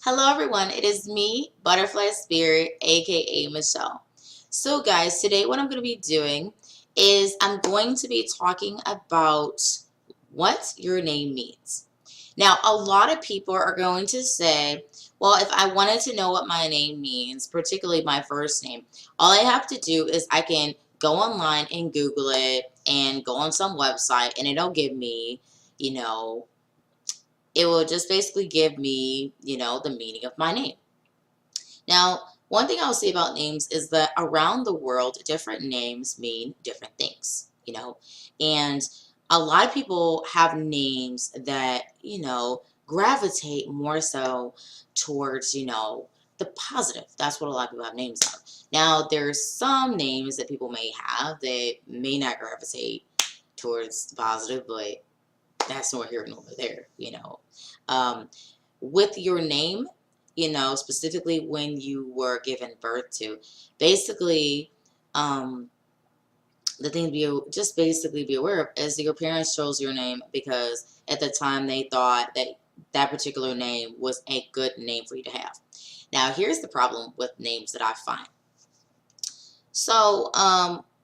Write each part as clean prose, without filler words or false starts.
Hello everyone, it is me, Butterfly Spirit, aka Michelle. So guys, today what I'm going to be doing is I'm going to be talking about what your name means. Now, a lot of people are going to say, well, if I wanted to know what my name means, particularly my first name, all I have to do is I can go online and Google it and go on some website and it'll give me, you know, it will just basically give me, the meaning of my name. Now, one thing I'll say about names is that around the world, different names mean different things. And a lot of people have names that, gravitate more so towards, the positive. That's what a lot of people have names of. Now, there's some names that people may have that may not gravitate towards the positive, but that's nor here nor there. Um, with your name, specifically when you were given birth to, basically, um, the thing to be just basically be aware of is that your parents chose your name because at the time they thought that that particular name was a good name for you to have. Now, here's the problem with names that I find. So,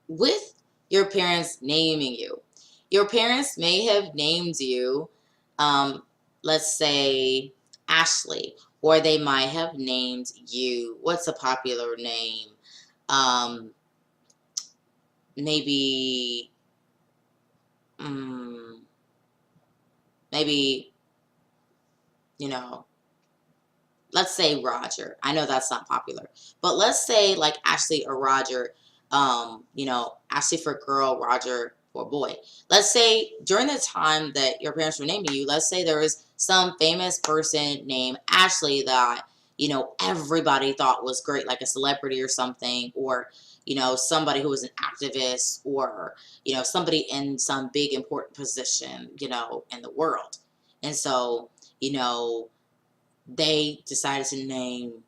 with your parents naming you, your parents may have named you, um, let's say, Ashley, or they might have named you, what's a popular name? Um, maybe, um, maybe, you know, let's say Roger. I know that's not popular, but let's say like Ashley or Roger. Ashley for girl, Roger for boy. Let's say during the time that your parents were naming you, let's say there was some famous person named Ashley that everybody thought was great, like a celebrity or something, or somebody who was an activist, or somebody in some big important position, in the world, and so you know they decided to name,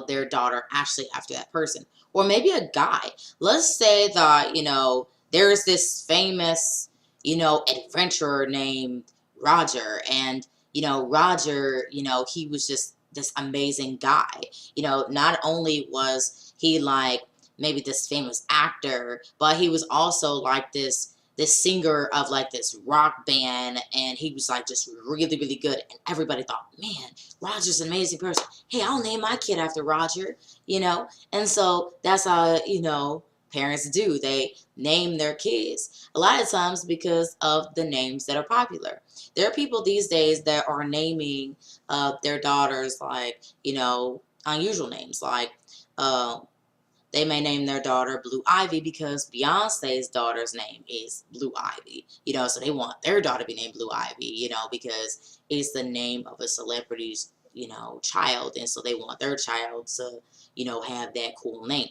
their daughter Ashley after that person. Or maybe a guy. Let's say that, there's this famous, adventurer named Roger. And, Roger, he was just this amazing guy. Not only was he like maybe this famous actor, but he was also like this singer of like this rock band, and he was like just really really good, and everybody thought, man, Roger's an amazing person. Hey, I'll name my kid after Roger. And so that's how parents do. They name their kids a lot of times because of the names that are popular. There are people these days that are naming their daughters like unusual names, like uh, they may name their daughter Blue Ivy because Beyonce's daughter's name is Blue Ivy. So they want their daughter to be named Blue Ivy, because it's the name of a celebrity's, child. And so they want their child to, have that cool name.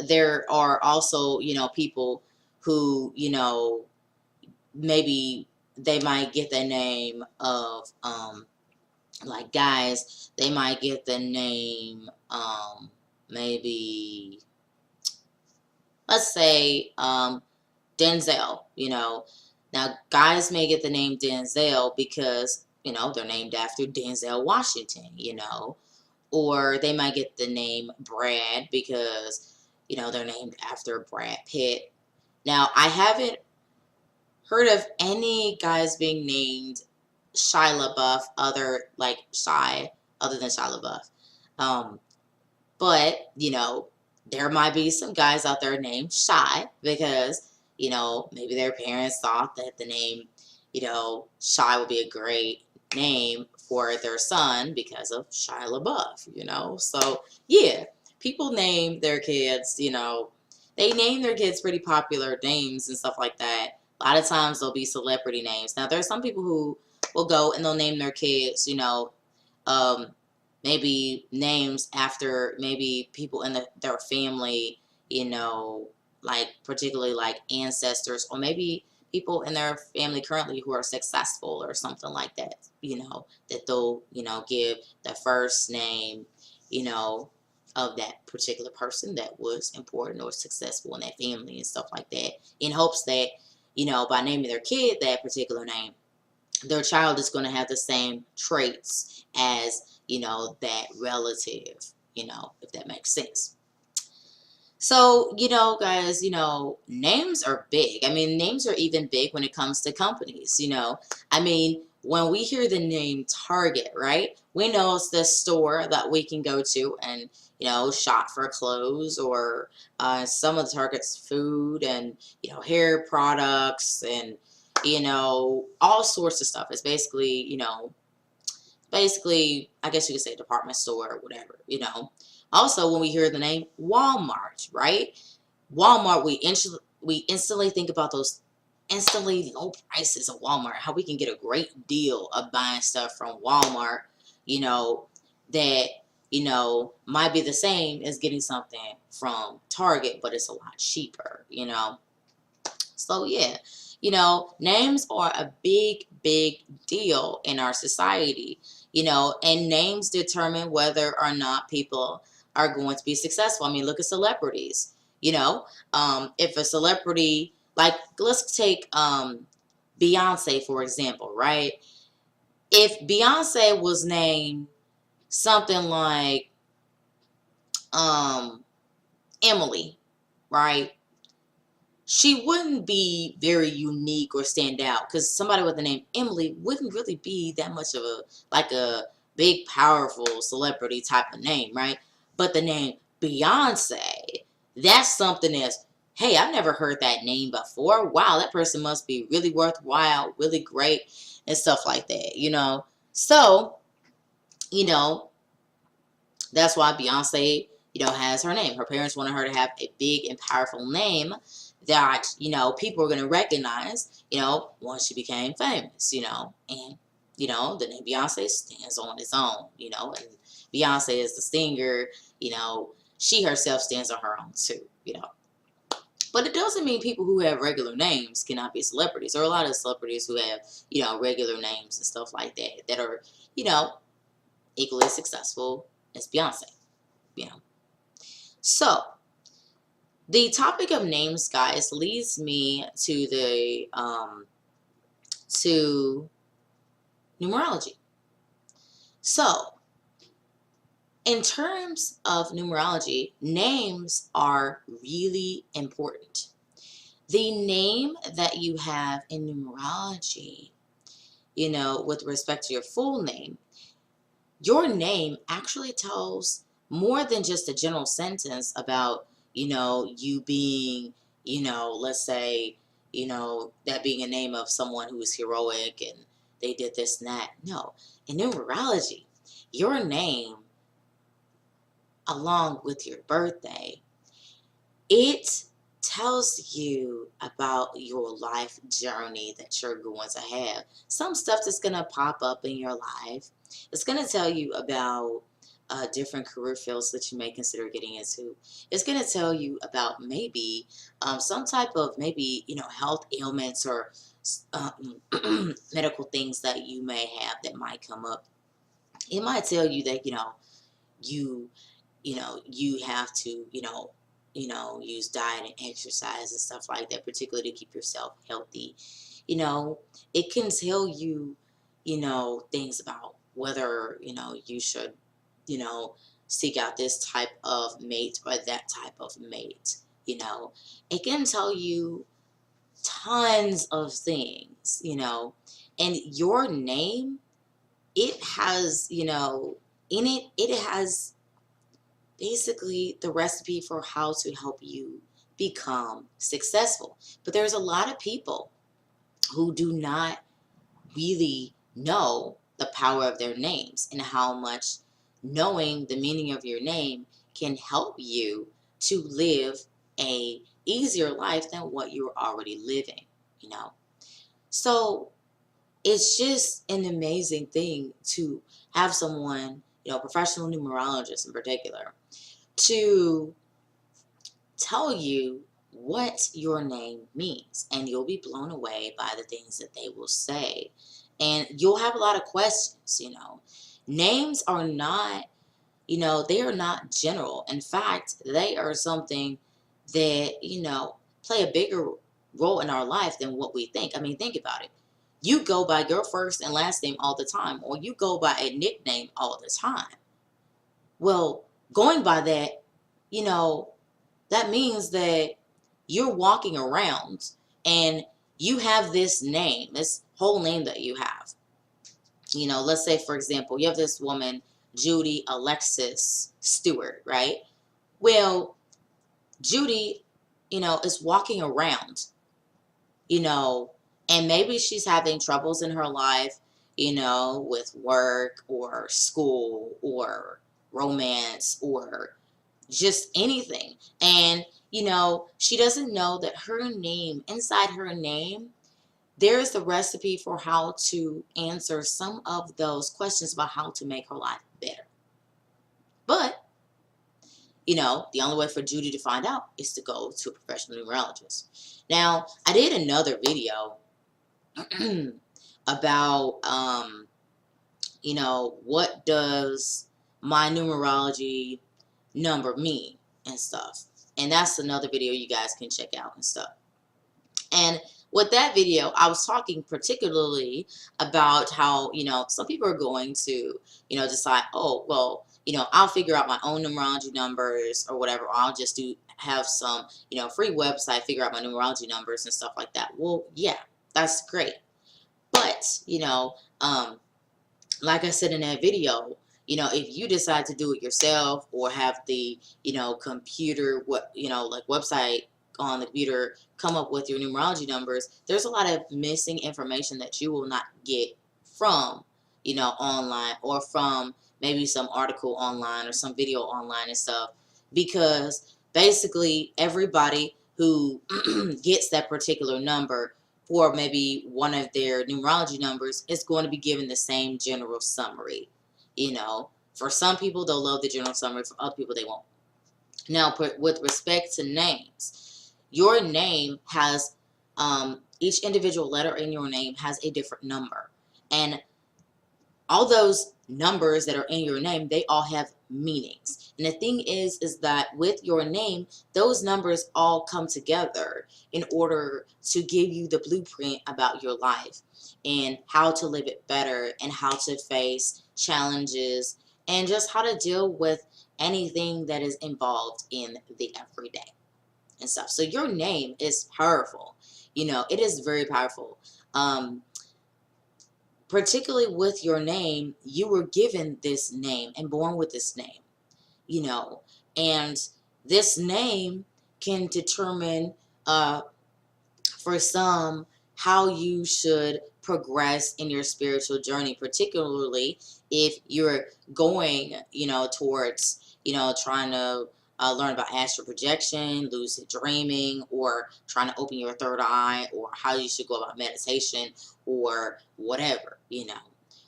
There are also, people who, maybe they might get the name of, like guys, they might get the name, maybe, let's say, Denzel. Now guys may get the name Denzel because, they're named after Denzel Washington, or they might get the name Brad because, they're named after Brad Pitt. Now, I haven't heard of any guys being named Shia LaBeouf other than Shia LaBeouf. Um, but, there might be some guys out there named Shy because, maybe their parents thought that the name, Shy would be a great name for their son because of Shia LaBeouf. So, yeah, people name their kids, they name their kids pretty popular names and stuff like that. A lot of times they'll be celebrity names. Now, there's some people who will go and they'll name their kids, um, maybe names after maybe people in their family, like particularly like ancestors, or maybe people in their family currently who are successful or something like that, that they'll, give the first name, of that particular person that was important or successful in that family and stuff like that, in hopes that, by naming their kid that particular name, their child is going to have the same traits as, that relative, if that makes sense. So, guys, names are big. I mean, names are even big when it comes to companies. I mean, when we hear the name Target, right? We know it's the store that we can go to and, shop for clothes, or some of the Target's food and, hair products and, all sorts of stuff. It's basically, I guess you could say department store or whatever. Also, when we hear the name Walmart, right? Walmart, we instantly think about those instantly low prices of Walmart, how we can get a great deal of buying stuff from Walmart, you know, that, might be the same as getting something from Target, but it's a lot cheaper. So yeah, names are a big, big deal in our society, and names determine whether or not people are going to be successful. I mean, look at celebrities. If a celebrity, like, let's take Beyonce for example, right? If Beyonce was named something like um Emily, right? She wouldn't be very unique or stand out, because somebody with the name Emily wouldn't really be that much of a big, powerful celebrity type of name, right? But the name Beyonce, that's something that's, hey, I've never heard that name before. Wow, that person must be really worthwhile, really great, and stuff like that. So, you know, that's why Beyonce, has her name. Her parents wanted her to have a big and powerful name that, people are going to recognize, once she became famous. And, the name Beyonce stands on its own, and Beyonce is the singer, you know, she herself stands on her own too. But it doesn't mean people who have regular names cannot be celebrities. There are a lot of celebrities who have, regular names and stuff like that that are, you know, equally as successful as Beyonce. you know. So the topic of names, guys, leads me to the to numerology. So in terms of numerology, names are really important. The name that you have in numerology, with respect to your full name, your name actually tells more than just a general sentence about, you being, let's say, that being a name of someone who is heroic and they did this and that. No, in numerology, your name, along with your birthday, it tells you about your life journey that you're going to have. Some stuff that's going to pop up in your life. It's going to tell you about different career fields that you may consider getting into. It's going to tell you about maybe some type of maybe, health ailments or medical things that you may have that might come up. It might tell you that, you you have to, use diet and exercise and stuff like that, particularly to keep yourself healthy. You know, it can tell you, things about whether, you should, you know, seek out this type of mate or that type of mate. It can tell you tons of things. And your name, it has, in it, it has basically the recipe for how to help you become successful. But there's a lot of people who do not really know the power of their names and how much knowing the meaning of your name can help you to live a easier life than what you're already living. So it's just an amazing thing to have someone, professional numerologist in particular, to tell you what your name means, and you'll be blown away by the things that they will say, and you'll have a lot of questions. Names are not, they are not general. In fact, they are something that, play a bigger role in our life than what we think. I mean, think about it. You go by your first and last name all the time, or you go by a nickname all the time. Well, going by that, you know, that means that you're walking around and you have this name, this whole name that you have. You know, let's say, for example, you have this woman, Judy Alexis Stewart, right? Well, Judy, is walking around, you know, and maybe she's having troubles in her life, with work or school or romance or just anything. And, she doesn't know that her name, inside her name, there's the recipe for how to answer some of those questions about how to make her life better. But, the only way for Judy to find out is to go to a professional numerologist. Now, I did another video about, what does my numerology number mean and stuff. And that's another video you guys can check out and stuff. And with that video, I was talking particularly about how, some people are going to, decide, oh, well, I'll figure out my own numerology numbers or whatever. Or I'll just have some, free website, figure out my numerology numbers and stuff like that. Well, yeah, that's great. But, like I said in that video, if you decide to do it yourself or have the, computer, like website on the computer come up with your numerology numbers, there's a lot of missing information that you will not get from, online or from maybe some article online or some video online and stuff, because basically everybody who gets that particular number for maybe one of their numerology numbers is going to be given the same general summary. For some people, they'll love the general summary. For other people, they won't. Now, with respect to names, your name has, each individual letter in your name has a different number. And all those numbers that are in your name, they all have meanings. And the thing is that with your name, those numbers all come together in order to give you the blueprint about your life and how to live it better and how to face challenges and just how to deal with anything that is involved in the everyday and stuff. So your name is powerful. It is very powerful. Particularly with your name, you were given this name and born with this name, and this name can determine, for some, how you should progress in your spiritual journey, particularly if you're going, towards, trying to learn about astral projection, lucid dreaming, or trying to open your third eye, or how you should go about meditation, or whatever,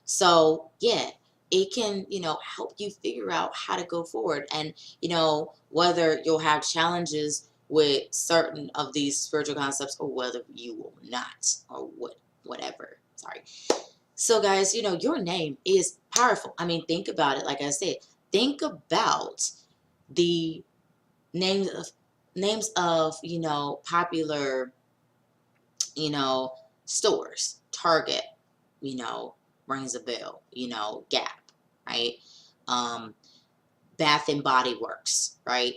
So, yeah, it can, help you figure out how to go forward. And, whether you'll have challenges with certain of these spiritual concepts or whether you will not, or whatever. Sorry. So, guys, your name is powerful. I mean, think about it. Like I said, think about the names of popular stores. Target, rings a bell. Gap, right? Bath and Body Works, right?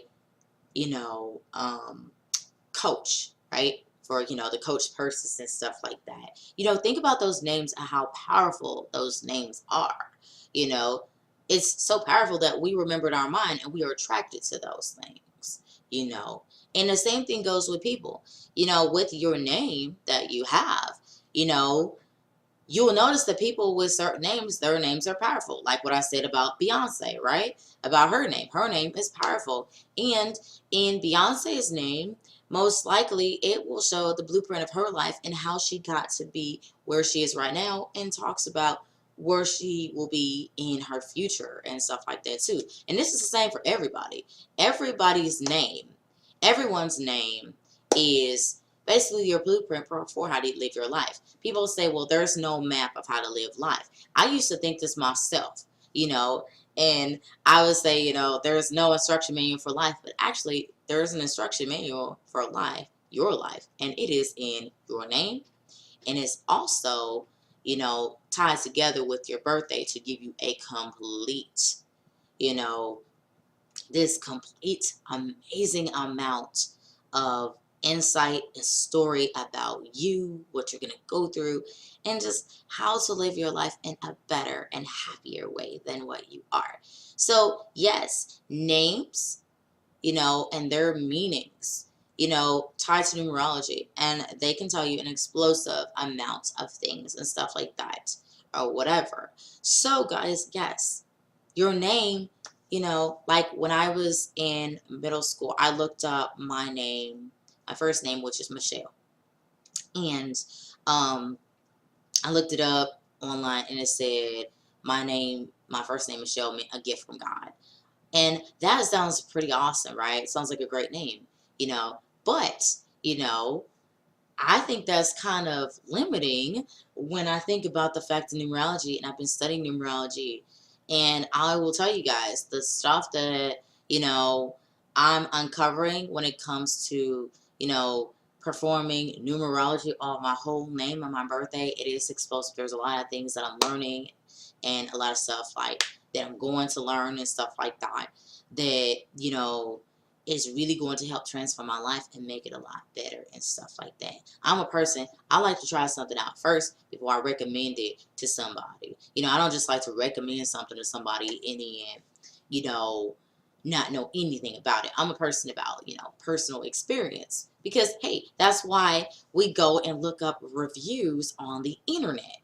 Coach, right? For the Coach purses and stuff like that. Think about those names and how powerful those names are. It's so powerful that we remember in our mind and we are attracted to those things. And the same thing goes with people. With your name that you have, you will notice that people with certain names, their names are powerful. Like what I said about Beyonce, right? About her name. Her name is powerful. And in Beyonce's name, most likely it will show the blueprint of her life and how she got to be where she is right now, and talks about where she will be in her future and stuff like that too. And this is the same for everybody. Everyone's name is basically your blueprint for how to live your life. People say, well, there's no map of how to live life. I used to think this myself, and I would say, there's no instruction manual for life, but actually there's an instruction manual for life, your life, and it is in your name, And it's also, tied together with your birthday to give you a complete, you know, this complete amazing amount of insight and story about you, what you're going to go through, and just how to live your life in a better and happier way than what you are. So, yes, names, and their meanings, tied to numerology, and they can tell you an explosive amount of things and stuff like that, or whatever. So, guys, yes, your name, like when I was in middle school, I looked up my name, my first name, which is Michelle, and I looked it up online, and it said my first name, Michelle, meant a gift from God. And that sounds pretty awesome, right? Sounds like a great name, you know. But, I think that's kind of limiting when I think about the fact of numerology, and I've been studying numerology. And I will tell you guys the stuff that, I'm uncovering when it comes to, you know, performing numerology on my whole name on my birthday. It is exposed. There's a lot of things that I'm learning, and a lot of stuff like that I'm going to learn and stuff like that, that, is really going to help transform my life and make it a lot better and stuff like that. I'm a person, I like to try something out first before I recommend it to somebody. I don't just like to recommend something to somebody in the end, you know, not know anything about it. I'm a person about, personal experience. Because, hey, that's why we go and look up reviews on the internet,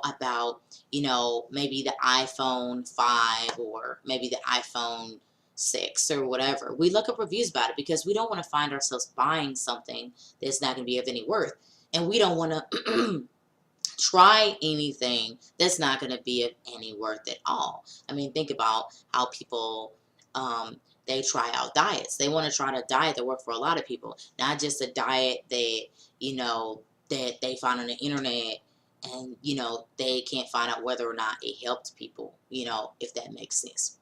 about, maybe the iPhone 5 or maybe the iPhone 6 or whatever. We look up reviews about it because we don't want to find ourselves buying something that's not going to be of any worth. And we don't want to try anything that's not going to be of any worth at all. I mean, think about how people, they try out diets. They want to try a diet that works for a lot of people, not just a diet that, that they find on the internet, and, they can't find out whether or not it helped people, if that makes sense.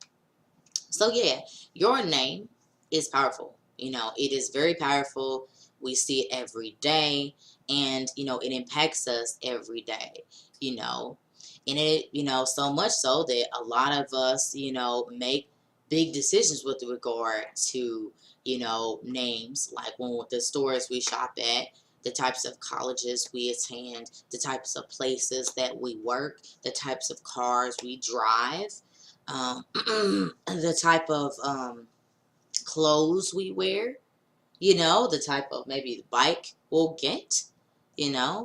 So yeah, your name is powerful. It is very powerful. We see it every day, and it impacts us every day. You know, and it so much so that a lot of us make big decisions with regard to names, like when the stores we shop at, the types of colleges we attend, the types of places that we work, the types of cars we drive, the type of clothes we wear, the type of maybe the bike we'll get,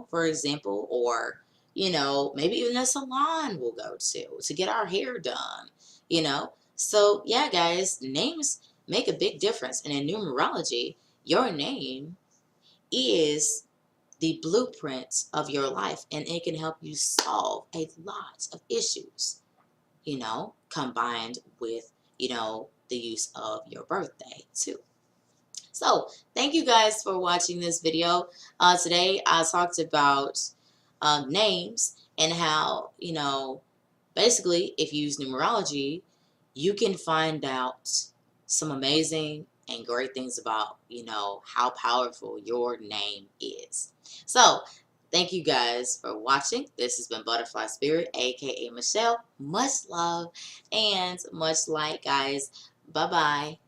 for example, or, maybe even a salon we'll go to get our hair done, you know. So, yeah, guys, names make a big difference. And in numerology, your name is the blueprint of your life, and it can help you solve a lot of issues, combined with, the use of your birthday too. So thank you guys for watching this video. Today I talked about names and how, basically if you use numerology, you can find out some amazing and great things about, how powerful your name is. So thank you guys for watching. This has been Butterfly Spirit, aka Michelle. Much love and much light, guys. Bye-bye.